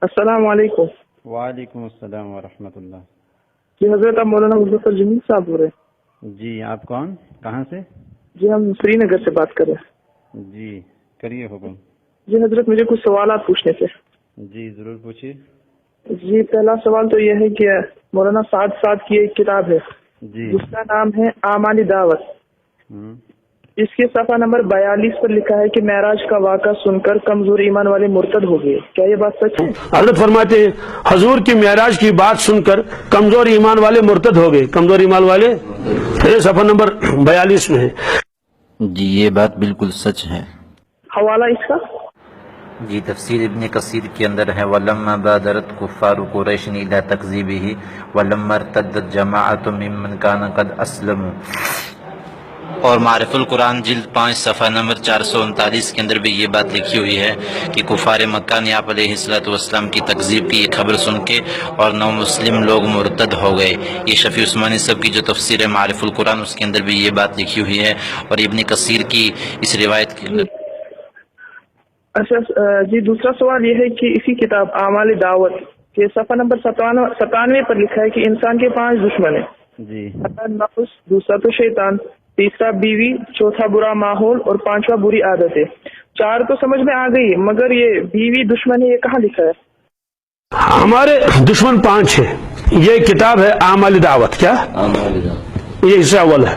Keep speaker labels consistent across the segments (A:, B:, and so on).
A: السلام علیکم۔
B: وعلیکم السلام ورحمۃ اللہ۔
A: جی حضرت، آپ مولانا مظفر جمیل صاحب بول رہے ہیں؟
B: جی آپ کون، کہاں سے؟
A: جی ہم سری نگر سے بات کر رہے ہیں۔
B: جی کریے حکم۔
A: جی حضرت، مجھے کچھ سوالات پوچھنے تھے۔
B: جی ضرور پوچھیے۔
A: جی پہلا سوال تو یہ ہے کہ مولانا سعد کی ایک کتاب ہے
B: جی
A: جس کا نام ہے اعمال دعوت۔ اس کے صفحہ نمبر 42 پر لکھا ہے کہ معراج کا واقعہ سن کر کمزور ایمان والے مرتد ہو گئے، کیا یہ بات سچ ہے؟
C: حضرت فرماتے ہیں حضور کی معراج کی بات سن کر کمزور ایمان والے مرتد ہو گئے۔ کمزور ایمان والے یہ صفحہ نمبر 42 میں ہے۔
D: جی یہ بات بالکل سچ ہے۔
A: حوالہ اس کا؟
D: جی تفسیر ابن کثیر کے اندر ہے وَلَمَّا بَادَرَتْ كُفَّارُ قُرَيْشٍ إِلَىٰ تَكْذِيبِهِ وَلَمَّا ارْتَدَّتْ جَمَاعَةٌ مِّمَّنْ كَانَ قَدْ أَسْلَمُوا۔ اور معرف القرآن جلد 5 صفحہ نمبر 439 کے اندر بھی یہ بات لکھی ہوئی ہے کہ کفار مکہ نے آپ علیہ السلام کی تکذیب کی یہ خبر سن کے اور نو مسلم لوگ مرتد ہو گئے۔ یہ شفیع عثمانی صاحب کی جو تفسیر ہے معرف القرآن، اس کے اندر بھی یہ بات لکھی ہوئی ہے، اور ابن کثیر کی اس روایت کے اندر۔
A: اچھا جی، دوسرا سوال یہ ہے کہ اسی کتاب اعمال دعوت کے صفحہ نمبر 97 پر لکھا ہے کہ انسان کے 5 دشمن ہیں۔
B: جی
A: نفس، دوسرا تو شیطان، تیسرا بیوی، چوتھا برا ماحول اور 5واں بری عادتیں۔ 4 تو سمجھ میں آ گئی، مگر یہ بیوی دشمن ہے، یہ کہاں لکھا ہے؟
C: ہمارے دشمن 5 ہیں۔ یہ کتاب ہے اعمال دعوت۔ کیا یہ اس سے اول ہے،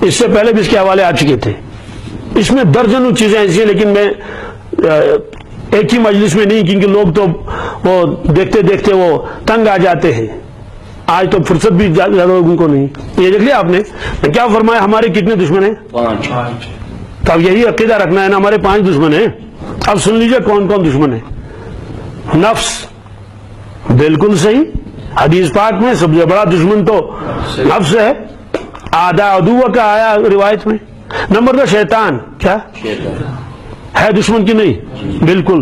C: اس سے پہلے بھی اس کے حوالے آ چکے تھے۔ اس میں درجنوں چیزیں ایسی ہیں، لیکن میں ایک ہی مجلس میں نہیں، کیونکہ لوگ تو وہ دیکھتے دیکھتے وہ تنگ آ جاتے ہیں۔ آج تو فرصت بھی زیادہ لوگوں کو نہیں۔ یہ دیکھ لیا آپ نے کیا فرمایا؟ ہمارے کتنے دشمن ہیں؟ 5۔ تو اب یہی عقیدہ رکھنا ہے نا، ہمارے 5 دشمن ہیں۔ اب سن لیجئے کون کون دشمن ہیں۔ نفس، بالکل صحیح، حدیث پاک میں سب سے بڑا دشمن تو نفس ہے، آدھا عدو کا آیا روایت میں۔ نمبر 2 شیطان، کیا ہے دشمن کی نہیں؟ بالکل۔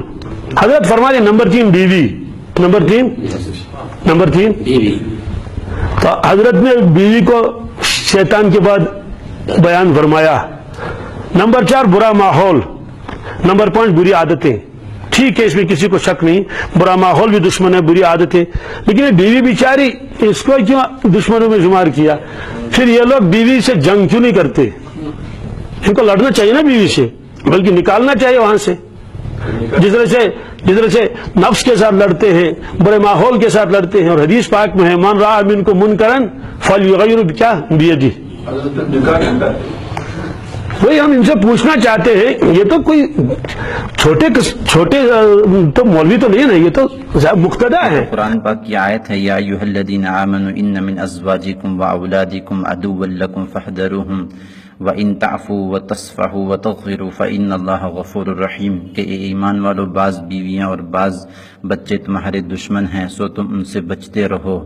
C: حضرت فرماتے نمبر 3 بیوی، نمبر 3 بیوی۔ تو حضرت نے بیوی کو شیطان کے بعد بیان فرمایا۔ نمبر 4 برا ماحول، نمبر 5 بری عادتیں۔ ٹھیک ہے، اس میں کسی کو شک نہیں، برا ماحول بھی دشمن ہے، بری عادتیں، لیکن یہ بیوی بیچاری، اس کو کیوں دشمنوں میں شمار کیا؟ پھر یہ لوگ بیوی سے جنگ کیوں نہیں کرتے؟ ان کو لڑنا چاہیے نا بیوی سے، بلکہ نکالنا چاہیے وہاں سے۔ جس طرح سے نفس کے ساتھ لڑتے ہیں، برے ماحول کے ساتھ لڑتے ہیں، اور حدیث پاک میں ہے من رأى منکم منکرا فلیغیرہ کیا بیدہ۔ وہی ہم ان سے پوچھنا چاہتے ہیں، یہ تو کوئی چھوٹے تو مولوی تو نہیں ہے نا، یہ تو مقتدی ہے۔
D: قرآن پاک کی آیت ہے یا ایھا الذین آمنوا ان من ازواجکم واولادکم عدوا لکم فاحذروہم وَإِن تَعْفُوا وَتَصْفَحُوا وَتَغْفِرُوا فَإِنَّ اللَّهَ غَفُورٌ رَحِيمٌ کہ اے ایمان والو، بعض بیویاں اور بعض بچے تمہارے دشمن ہیں، سو تم ان سے بچتے رہو،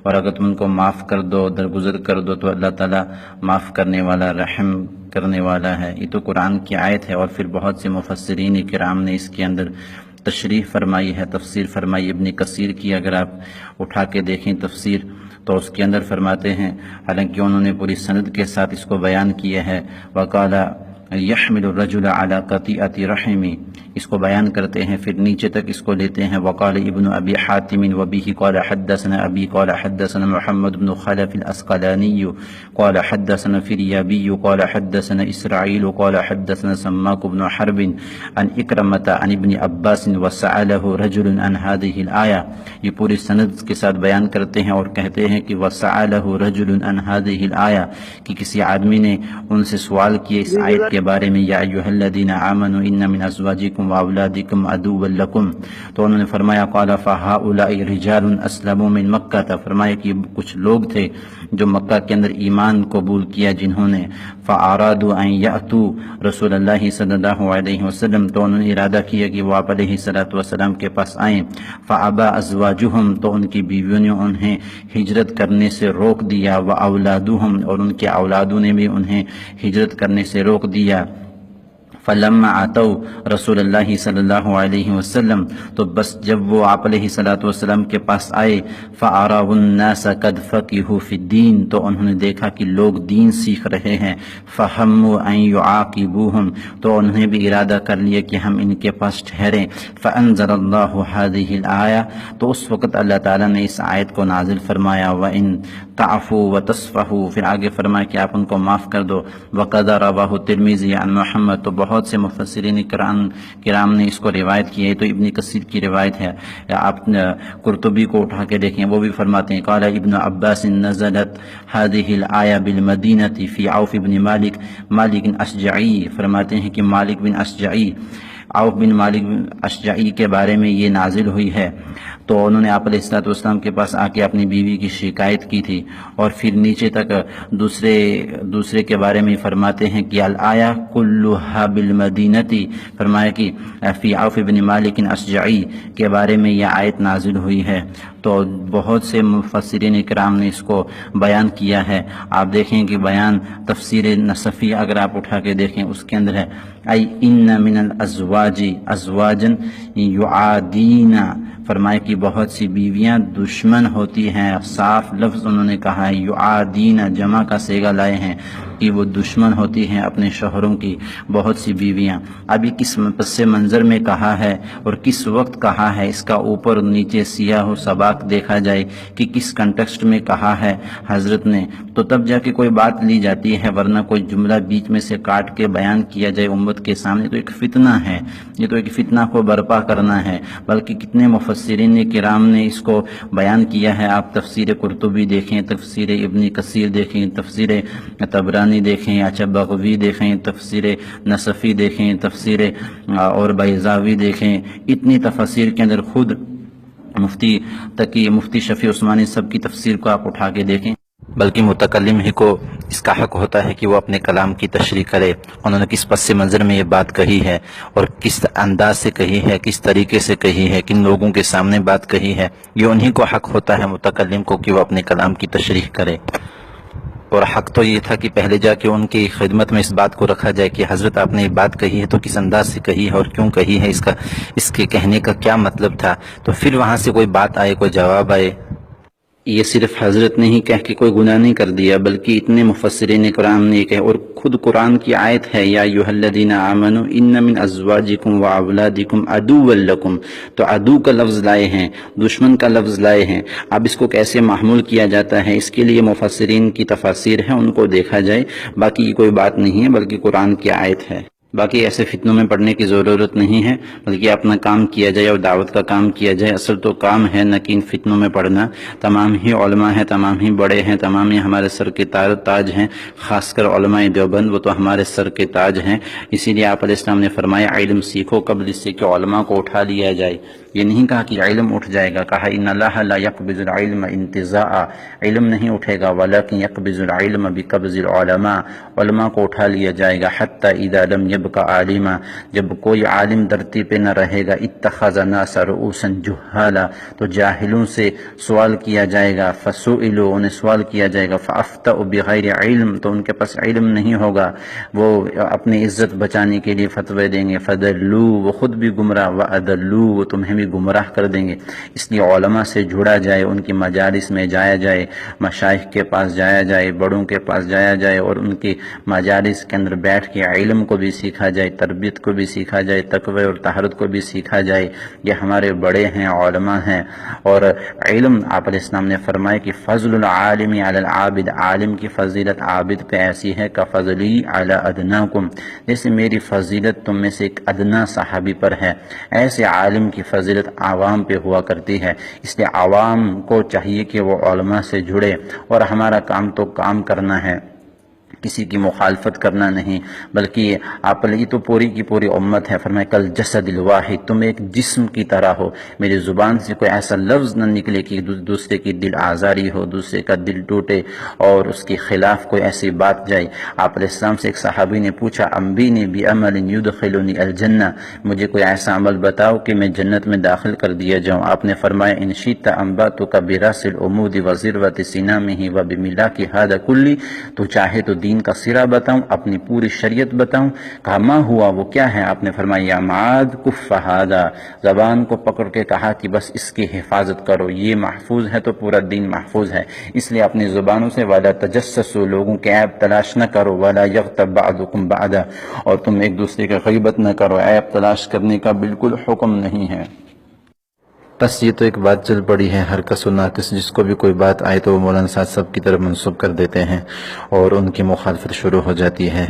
D: اور اگر تم ان کو معاف کر دو، درگزر کر دو، تو اللہ تعالیٰ معاف کرنے والا، رحم کرنے والا ہے۔ یہ تو قرآن کی آیت ہے، اور پھر بہت سے مفسرین کرام نے اس کے اندر تشریح فرمائی ہے، تفسیر فرمائی۔ ابن کثیر کی اگر آپ اٹھا کے دیکھیں تفسیر، تو اس کے اندر فرماتے ہیں، حالانکہ انہوں نے پوری سند کے ساتھ اس کو بیان کیا ہے، وقال یحمل الرجل علی قطیعۃ رحم، اس کو بیان کرتے ہیں، پھر نیچے تک اس کو لیتے ہیں، وقال ابن ابی حاتم وبه قال حدثنا ابی قال حدثنا محمد بن خلف الاسقلانی قال حدثنا فریابی قال حدثنا اسرائیل قال حدثنا سماک بن حرب عن اکرمۃ عن ابن عباس وسأله رجل عن هذه الآیہ۔ یہ پوری سند کے ساتھ بیان کرتے ہیں اور کہتے ہیں کہ وسأله رجل عن هذه الآیہ، کہ کسی آدمی نے ان سے سوال کیا اس آیت کے بارے میں، یا ایھا الذین آمنوا ان من ازواجکم واولادکم عدوا لکم، تو انہوں نے فرمایا قال فہؤلاء رجال اسلموا من مکہ، فرمایا کہ کچھ لوگ تھے جو مکہ کے اندر ایمان قبول کیا، جنہوں نے فارادوا ان یاتوا رسول اللہ صلی اللہ علیہ وسلم، تو انہوں نے ارادہ کیا کہ وہ آپ علیہ الصلوۃ والسلام کے پاس آئیں، فابى ازواجهم، تو ان کی بیویوں نے انہیں ہجرت کرنے سے روک دیا، واولادهم، اور ان کے اولادوں نے بھی انہیں ہجرت کرنے سے روک دیا، فلما آتو رسول اللہ صلی اللہ علیہ وسلم، تو بس جب وہ آپ علیہ صلاۃ والسلام کے پاس آئے، فَأَرَاهُ النَّاسَ قَدْ فَقِهُوا فِي الدِّينِ، تو انہوں نے دیکھا کہ لوگ دین سیکھ رہے ہیں، فَهَمُّوا أَن يُعَاقِبُوهُمْ، تو انہوں نے بھی ارادہ کر لیا کہ ہم ان کے پاس ٹھہریں۔ فَأَنزَلَ اللَّهُ هَذِهِ الْآيَةَ، تو اس وقت اللہ تعالیٰ نے اس آیت کو نازل فرمایا، وَإِن تعفوا وتصفحوا، پھر آگے فرمایا کہ آپ ان کو معاف کر دو۔ وقد رواہ الترمذی عن محمد، تو بہت سے مفسرین کرام نے اس کو روایت کی ہے، تو ابن کثیر کی روایت ہے، آپ قرطبی کو اٹھا کے دیکھیں، وہ بھی فرماتے ہیں قال ابن عباس نزلت هذه الآية بالمدینة فی عوف بن مالک اشجعی، فرماتے ہیں کہ مالک بن اشجعی، عوف بن مالک بن اشجعی کے بارے میں یہ نازل ہوئی ہے۔ تو انہوں نے آپ علیہ الصلوۃ والسلام کے پاس آ کے اپنی بیوی کی شکایت کی تھی، اور پھر نیچے تک دوسرے کے بارے میں فرماتے ہیں کہ الآیہ کلھا بالمدینتی، فرمایا کہ فی عوف بن مالک اشجعی کے بارے میں یہ آیت نازل ہوئی ہے۔ تو بہت سے مفسرین کرام نے اس کو بیان کیا ہے۔ آپ دیکھیں کہ بیان تفسیر نصفی اگر آپ اٹھا کے دیکھیں، اس کے اندر ہے ای ان من الازواج ازواجا یعادین، فرمائے کہ بہت سی بیویاں دشمن ہوتی ہیں، صاف لفظ انہوں نے کہا ہے، یعادین جمع کا صیغہ لائے ہیں کہ وہ دشمن ہوتی ہیں اپنے شوہروں کی، بہت سی بیویاں۔ ابھی کس پس منظر میں کہا ہے اور کس وقت کہا ہے، اس کا اوپر اور نیچے سیاہ و سباق دیکھا جائے کہ کس کنٹیکسٹ میں کہا ہے حضرت نے، تو تب جا کے کوئی بات لی جاتی ہے، ورنہ کوئی جملہ بیچ میں سے کاٹ کے بیان کیا جائے امت کے سامنے تو ایک فتنہ ہے، یہ تو ایک فتنہ کو برپا کرنا ہے۔ بلکہ کتنے مفسرین کرام نے اس کو بیان کیا ہے، آپ تفسیر قرطبی دیکھیں، تفسیر ابن کثیر دیکھیں، تفسیر طبرانی دیکھیں، اچھا بغوی دیکھیں، تفسیر نصفی دیکھیں، تفسیر اور بیضاوی دیکھیں، اتنی تفسیر کے اندر خود مفتی شفیع عثمانی سب کی تفسیر کو آپ اٹھا کے دیکھیں۔ بلکہ متکلم ہی کو اس کا حق ہوتا ہے کہ وہ اپنے کلام کی تشریح کرے، انہوں نے کس پس منظر میں یہ بات کہی ہے اور کس انداز سے کہی ہے، کس طریقے سے کہی ہے، کن لوگوں کے سامنے بات کہی ہے، یہ انہی کو حق ہوتا ہے متکلم کو کہ وہ اپنے کلام کی تشریح کرے۔ اور حق تو یہ تھا کہ پہلے جا کے ان کی خدمت میں اس بات کو رکھا جائے کہ حضرت آپ نے یہ بات کہی ہے تو کس انداز سے کہی ہے اور کیوں کہی ہے، اس کے کہنے کا کیا مطلب تھا، تو پھر وہاں سے کوئی بات آئے، کوئی جواب آئے۔ یہ صرف حضرت نے ہی کہہ کے کوئی گناہ نہیں کر دیا، بلکہ اتنے مفسرین کرام نے کہا، اور خود قرآن کی آیت ہے یا ایھا الذین آمنوا ان من ازواجکم واولادکم عدوا لکم، تو عدو کا لفظ لائے ہیں، دشمن کا لفظ لائے ہیں۔ اب اس کو کیسے محمول کیا جاتا ہے، اس کے لیے مفسرین کی تفاسیر ہیں، ان کو دیکھا جائے، باقی یہ کوئی بات نہیں ہے، بلکہ قرآن کی آیت ہے۔ باقی ایسے فتنوں میں پڑھنے کی ضرورت نہیں ہے، بلکہ اپنا کام کیا جائے اور دعوت کا کام کیا جائے۔ اصل تو کام ہے نہ کہ ان فتنوں میں پڑھنا۔ تمام ہی علماء ہیں، تمام ہی بڑے ہیں، تمام ہی ہمارے سر کے تاج ہیں، خاص کر علماء دیوبند، وہ تو ہمارے سر کے تاج ہیں۔ اسی لیے آپ علیہ السلام نے فرمایا علم سیکھو قبل اس سے کہ علماء کو اٹھا لیا جائے۔ یہ نہیں کہا کہ علم اٹھ جائے گا، کہا ان اللہ لا يقبض العلم انتزاعا، علم نہیں اٹھے گا، ولکن يقبض العلم بقبض العلماء، علماء کو اٹھا لیا جائے گا، حتی اذا لم يبقى عالما، جب کوئی عالم دھرتی پہ نہ رہے گا، اتخذ الناس رؤوسا جہالا، تو جاہلوں سے سوال کیا جائے گا، فسئلوا، انہیں سوال کیا جائے گا، فافتؤوا بغیر علم، تو ان کے پاس علم نہیں ہوگا، وہ اپنی عزت بچانے کے لیے فتوے دیں گے، فدلوا، وہ خود بھی گمراہ، وادلوا، وہ تمہیں بھی گمراہ کر دیں گے۔ اس لیے علماء سے جڑا جائے، ان کی مجالس میں جایا جائے، مشائخ کے پاس جایا جائے، بڑوں کے پاس جایا جائے، اور ان کی مجالس کے اندر بیٹھ کے علم کو بھی سیکھا جائے، تربیت کو بھی سیکھا جائے، تقوی اور طہارت کو بھی سیکھا جائے۔ یہ ہمارے بڑے ہیں، علماء ہیں۔ اور علم، آپ علیہ السلام نے فرمایا کہ فضل العالم علی العابد، عالم کی فضیلت عابد پہ ایسی ہے کہ فضلی علی ادناکم، جیسے میری فضیلت تم میں سے ایک ادنا صحابی پر ہے، ایسے عالم کی فضیلت عوام پہ ہوا کرتی ہے۔ اس لیے عوام کو چاہیے کہ وہ علماء سے جڑے، اور ہمارا کام تو کام کرنا ہے، کسی کی مخالفت کرنا نہیں، بلکہ آپ یہ تو پوری کی پوری امت ہے۔ فرمایا کل جسد الواحد، تم ایک جسم کی طرح ہو، میری زبان سے کوئی ایسا لفظ نہ نکلے کہ دوسرے کی دل آزاری ہو، دوسرے کا دل ٹوٹے اور اس کے خلاف کوئی ایسی بات جائے۔ آپ علیہ السلام سے ایک صحابی نے پوچھا انبینی بعمل یدخلنی الجنہ، مجھے کوئی ایسا عمل بتاؤ کہ میں جنت میں داخل کر دیا جاؤں۔ آپ نے فرمایا ان شئت انبأتک براس العمود وذروۃ سنامہ وبملاک ھذا کلی، تو چاہے تو دین دین کا سرا بتاؤں، اپنی پوری شریعت بتاؤں؟ کہا ما ہوا، وہ کیا ہے؟ آپ نے فرمایا یا معاذ کف ھذا، زبان کو پکڑ کے کہا کہ بس اس کی حفاظت کرو، یہ محفوظ ہے تو پورا دین محفوظ ہے، اس لیے اپنی زبانوں سے ولا تجسسوا، لوگوں کے عیب تلاش نہ کرو، ولا یغتب بعضکم بعضا، اور تم ایک دوسرے کا غیبت نہ کرو، عیب تلاش کرنے کا بالکل حکم نہیں ہے۔ بس یہ تو ایک بات چل پڑی ہے، ہر کس و ناقص جس کو بھی کوئی بات آئے تو وہ مولانا صاحب کی طرف منسوب کر دیتے ہیں اور ان کی مخالفت شروع ہو جاتی ہے۔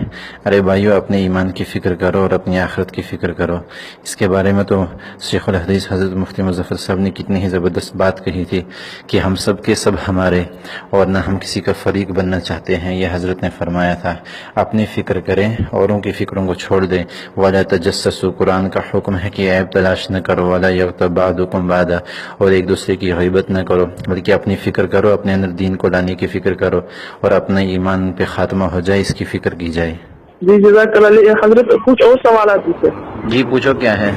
D: ارے بھائیو، اپنے ایمان کی فکر کرو اور اپنی آخرت کی فکر کرو۔ اس کے بارے میں تو شیخ الحدیث حضرت مفتی مظفر صاحب نے کتنی ہی زبردست بات کہی تھی کہ ہم سب کے سب ہمارے، اور نہ ہم کسی کا فریق بننا چاہتے ہیں، یہ حضرت نے فرمایا تھا۔ اپنی فکر کریں، اوروں کی فکروں کو چھوڑ دیں۔ وَلَا تَجَسَّسُوا، قرآن کا حکم ہے کہ عیب تلاش نہ کرو، وَلَا يَغْتَب بَعْضُكُمْ بَعْضًا، اور ایک دوسرے کی غیبت نہ کرو، بلکہ اپنی فکر کرو، اپنے اندر دین کو لانے کی فکر کرو اور اپنا ایمان پہ خاتمہ ہو جائے، اس کی فکر کی جائے۔
A: جی جزاک اللہ علیہ حضرت، کچھ اور سوالات تھے سر؟
D: جی پوچھو، کیا ہے؟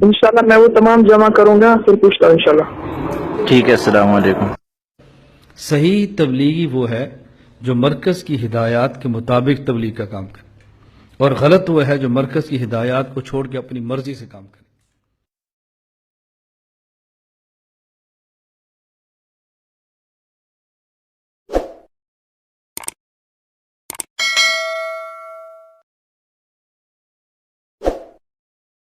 A: انشاءاللہ میں وہ تمام جمع کروں گا، پھر پوچھتا ہوں انشاءاللہ۔
D: ٹھیک ہے، السلام علیکم۔
E: صحیح تبلیغی وہ ہے جو مرکز کی ہدایات کے مطابق تبلیغ کا کام کرے، اور غلط وہ ہے جو مرکز کی ہدایات کو چھوڑ کے اپنی مرضی سے کام کرے۔